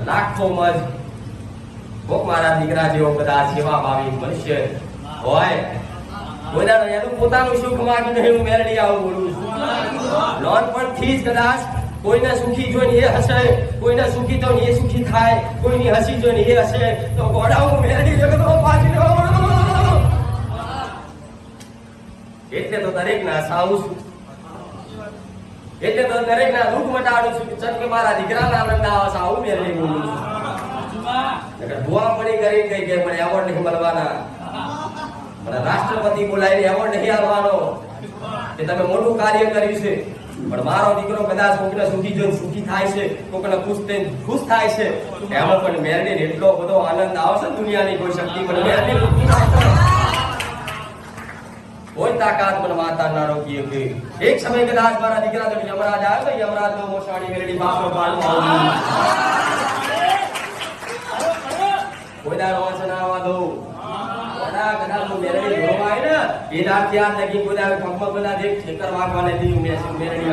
લાખો મજ કોક મારા દીકરા જેવો કદાચ સેવા ભાવી મનુષ્ય હોય કોઈના એનું પોતાનું સુખ માગીને હું મેળવી આવું બોલું છું નાનપણથી જ કદાચ કોઈને સુખી જોઈને એ હશે, કોઈને સુખી તો એ સુખી થાય, કોઈની હસી જોઈને એ હશે તો ઘોડા હું મેળવી જગતો પાછી એટલે તો દરેક ના સાવું છું, એટલે તો દરેક ના દુઃખ મટાડું છું કે મારા દીકરાના આનંદ આવે છે આવું મેળવી બોલું છું. દુઆ પડી કરી ગઈ કે મને એવોર્ડ નહીં મળવાના, મને રાષ્ટ્રપતિ બોલાવીને એવોર્ડ નહીં આવવાનો કે તમે મોટું કાર્ય કર્યું છે, પણ મારો દીકરો કદાચ કોકને સુખી જોઈને સુખી થાય છે, કોકને ખુશ થઈને ખુશ થાય છે, એમાં પણ મેળવીને એટલો બધો આનંદ આવશે દુનિયાની કોઈ શક્તિ મને મેળવી કોઈ તાકાત મને માતા ના રોકી કે એક સમય કદાચ મારા દીકરા તો યમરાજ આવે તો યમરાજ નો મોસાડી મેળવી બાપો પાડવા કોઈ દાડો વાંચન આવવા દો કદાચ મેળવી જોવાય ને એ રાત ત્યાં લગી કોઈ દાડો પગમાં બધા જે ખેતર વાગવાને દીધું મેં મેળવી